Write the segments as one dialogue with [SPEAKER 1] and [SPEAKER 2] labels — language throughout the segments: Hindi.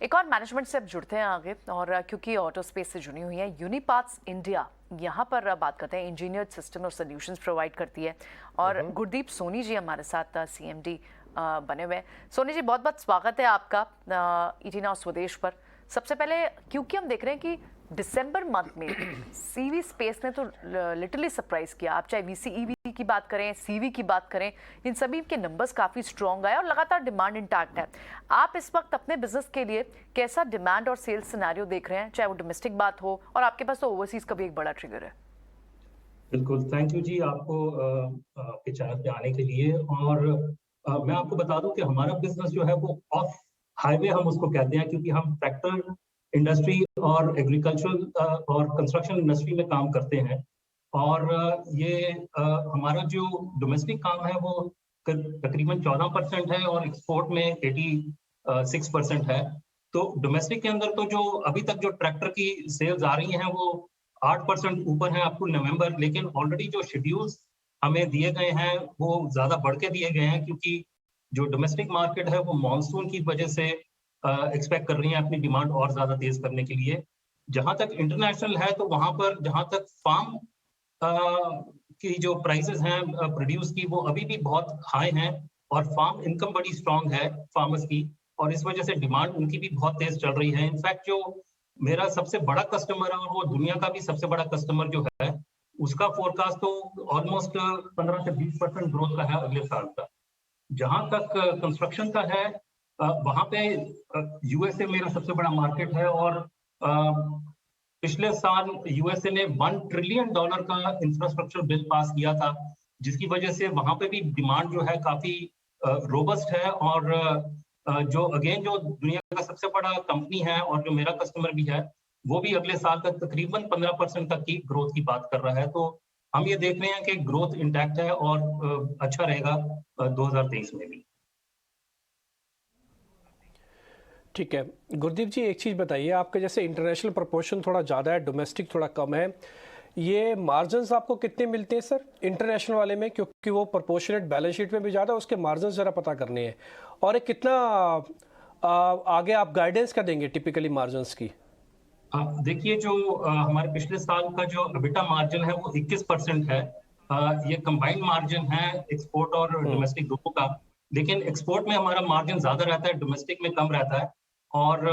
[SPEAKER 1] एक और मैनेजमेंट से अब जुड़ते हैं आगे और क्योंकि ऑटो स्पेस से जुड़ी हुई है यूनिपार्ट्स इंडिया, यहाँ पर बात करते हैं। इंजीनियर्ड सिस्टम और सोल्यूशंस प्रोवाइड करती है और गुरदीप सोनी जी हमारे साथ सीएमडी बने हुए हैं। सोनी जी, बहुत बहुत स्वागत है आपका ईटी नाउ स्वदेश पर। सबसे पहले क्योंकि हम देख रहे हैं कि दिसंबर मंथ में सीवी स्पेस ने तो लिटरली सरप्राइज किया। आप चाहे वीसी की बात करें, सीवी की बात करें, इन सभी के नंबर्स काफी स्ट्रॉन्ग आए और लगातार डिमांड इंटैक्ट है। आप इस वक्त अपने बिजनेस के लिए कैसा डिमांड और सेल्स सिनेरियो देख रहे हैं, चाहे वो डोमेस्टिक बात हो, और आपके पास तो ओवरसीज का भी एक बड़ा ट्रिगर है।
[SPEAKER 2] बिल्कुल, थैंक यू जी आपको आपके चैनल पे आने के लिए। और मैं आपको बता दूं कि हमारा बिजनेस जो है वो ऑफ हाईवे हम उसको कहते हैं, क्योंकि हम ट्रैक्टर इंडस्ट्री और एग्रीकल्चरल और कंस्ट्रक्शन इंडस्ट्री में काम करते हैं। और हमारा जो डोमेस्टिक काम है वो तकरीबन 14% है और एक्सपोर्ट में 86% है। तो डोमेस्टिक के अंदर तो जो अभी तक जो ट्रैक्टर की सेल्स आ रही हैं वो 8% ऊपर है अप टू नवंबर, लेकिन ऑलरेडी जो शेड्यूल्स हमें दिए गए हैं वो ज्यादा बढ़ के दिए गए हैं, क्योंकि जो डोमेस्टिक मार्केट है वो मानसून की वजह से एक्सपेक्ट कर रही है अपनी डिमांड और ज्यादा तेज करने के लिए। जहां तक इंटरनेशनल है तो वहां पर जहां तक फार्म की जो प्राइसेस हैं प्रोड्यूस की, वो अभी भी बहुत हाई हैं और फार्म इनकम बड़ी स्ट्रांग है फार्मर्स की, और इस वजह से डिमांड उनकी भी बहुत तेज चल रही है। इनफैक्ट जो मेरा सबसे बड़ा कस्टमर है और वो दुनिया का भी सबसे बड़ा कस्टमर जो है, उसका फोरकास्ट तो ऑलमोस्ट 15 से 20% ग्रोथ का है अगले साल का। जहां तक कंस्ट्रक्शन का है, वहां पे यूएसए मेरा सबसे बड़ा मार्केट है और पिछले साल यूएसए ने $1 ट्रिलियन का इंफ्रास्ट्रक्चर बिल पास किया था, जिसकी वजह से वहां पे भी डिमांड जो है काफी रोबस्ट है। और जो दुनिया का सबसे बड़ा कंपनी है और जो मेरा कस्टमर भी है, वो भी अगले साल तक तकरीबन 15% तक की ग्रोथ की बात कर रहा है। तो हम ये देख रहे हैं कि ग्रोथ इंटैक्ट है और अच्छा रहेगा 2023 में भी।
[SPEAKER 3] ठीक है गुरदीप जी, एक चीज़ बताइए, आपके जैसे इंटरनेशनल प्रोपोर्शन थोड़ा ज़्यादा है, डोमेस्टिक थोड़ा कम है, ये मार्जिन्स आपको कितने मिलते हैं सर इंटरनेशनल वाले में? क्योंकि वो प्रोपोर्शनेट बैलेंस शीट में भी ज़्यादा, उसके मार्जिन्स ज़रा पता करने हैं। और एक कितना आगे आप गाइडेंस क्या देंगे टिपिकली मार्जिन्स की?
[SPEAKER 2] देखिए, जो हमारे पिछले साल का जो एबिटा मार्जिन है वो 21% है। ये कंबाइंड मार्जिन है एक्सपोर्ट और डोमेस्टिक दोनों का, लेकिन एक्सपोर्ट में हमारा मार्जिन ज्यादा रहता है, डोमेस्टिक में कम रहता है। और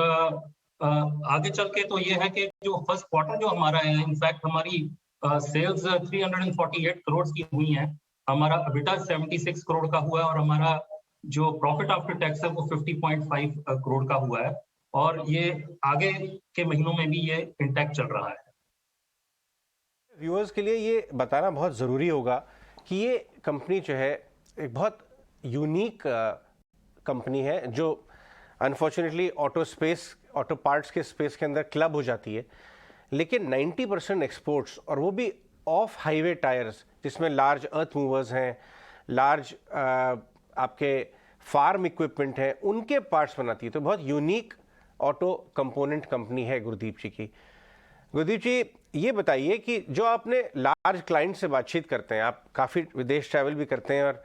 [SPEAKER 2] आगे चल के तो ये है कि जो फर्स्ट क्वार्टर जो हमारा है, इनफैक्ट हमारी सेल्स 348 करोड़ की हुई हैं, हमारा एबिटा 76 करोड़ का हुआ है और हमारा जो प्रॉफिट आफ्टर टैक्स है वो 50.5 करोड़ का हुआ है। और ये आगे के महीनों में भी ये इंटैक्ट चल रहा है।
[SPEAKER 4] व्यूअर्स के लिए ये बताना बहुत ज़रूरी होगा कि ये कंपनी जो है एक बहुत यूनिक कंपनी है, जो अनफॉर्चुनेटली ऑटो पार्ट्स के स्पेस के अंदर क्लब हो जाती है, लेकिन 90% एक्सपोर्ट्स, और वो भी ऑफ हाईवे टायर्स, जिसमें लार्ज अर्थ मूवर्स हैं, लार्ज आपके फार्म इक्विपमेंट हैं, उनके पार्ट्स बनाती है। तो बहुत यूनिक ऑटो कंपोनेंट कंपनी है गुरदीप जी की। गुरदीप जी, ये बताइए कि जो आपने लार्ज क्लाइंट से बातचीत करते हैं, आप काफ़ी विदेश ट्रैवल भी करते हैं और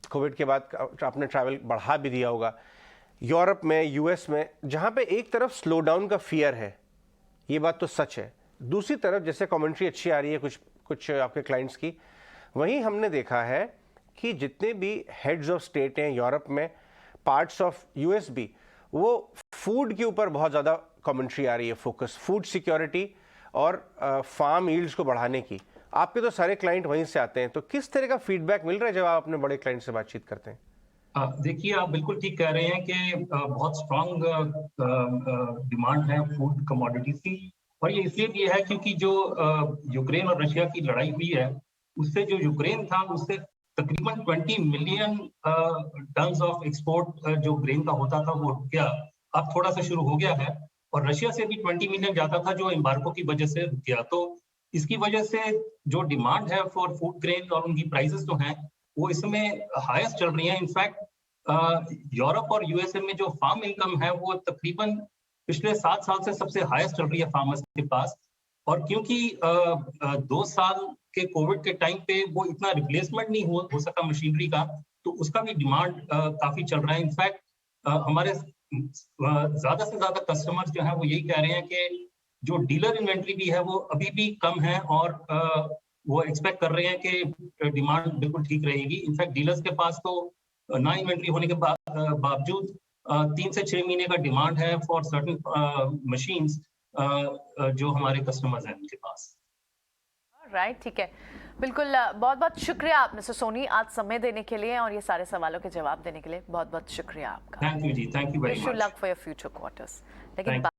[SPEAKER 4] कोविड के बाद आपने ट्रैवल बढ़ा भी दिया होगा यूरोप में, यूएस में, जहाँ पे एक तरफ स्लो डाउन का फियर है, ये बात तो सच है, दूसरी तरफ जैसे कमेंट्री अच्छी आ रही है कुछ आपके क्लाइंट्स की, वहीं हमने देखा है कि जितने भी हेड्स ऑफ स्टेट हैं यूरोप में, पार्ट्स ऑफ यूएस भी, वो फूड के ऊपर बहुत ज़्यादा कमेंट्री आ रही है, फोकस फूड सिक्योरिटी और फार्म यील्ड्स को बढ़ाने की। आपके तो सारे क्लाइंट वहीं से आते हैं, तो किस तरह का फीडबैक मिल रहा है जब आप अपने बड़े क्लाइंट से बातचीत करते हैं?
[SPEAKER 2] देखिए, आप बिल्कुल ठीक कह रहे हैं कि बहुत स्ट्रांग डिमांड है फूड कमोडिटीज की। और ये इसलिए भी है क्योंकि जो यूक्रेन और रशिया की लड़ाई हुई है, उससे जो यूक्रेन था उससे तकरीबन 20 मिलियन टन्स ऑफ एक्सपोर्ट जो ग्रेन का होता था वो रुक गया, अब थोड़ा सा शुरू हो गया है। और रशिया से भी 20 मिलियन जाता था जो एम्बार्गो की वजह से रुक गया। तो इसकी वजह से जो डिमांड है फॉर फूड ग्रेन और उनकी प्राइसेस जो हैं वो इसमें हाईएस्ट चल रही है। इनफैक्ट यूरोप और यूएसए में जो फार्म इनकम है वो तकरीबन पिछले 7 साल से सबसे हाईएस्ट चल रही है फार्मर्स के पास। और क्योंकि 2 साल के कोविड के टाइम पे वो इतना रिप्लेसमेंट नहीं हो सका मशीनरी का, तो उसका भी डिमांड काफी चल रहा है। इनफैक्ट हमारे ज्यादा से ज्यादा कस्टमर्स जो है वो यही कह रहे हैं कि जो डीलर इन्वेंट्री भी है वो अभी भी कम है, और वो एक्सपेक्ट कर रहे हैं कि डिमांड बिल्कुल ठीक रहेगी। इनफैक्ट डीलर्स के पास तो ना इन्वेंट्री होने के बावजूद 3 से 6 महीने का डिमांड है फॉर सर्टेन मशीन्स जो हमारे कस्टमर्स हैं उनके पास।
[SPEAKER 1] राइट, ठीक है, बिल्कुल। बहुत बहुत शुक्रिया मिस्टर सोनी आज समय देने के लिए और ये सारे सवालों के जवाब देने के लिए। बहुत बहुत शुक्रिया आपका।
[SPEAKER 2] Thank you ji, thank you very
[SPEAKER 1] wish you
[SPEAKER 2] much.
[SPEAKER 1] Luck for your future quarters. लेकिन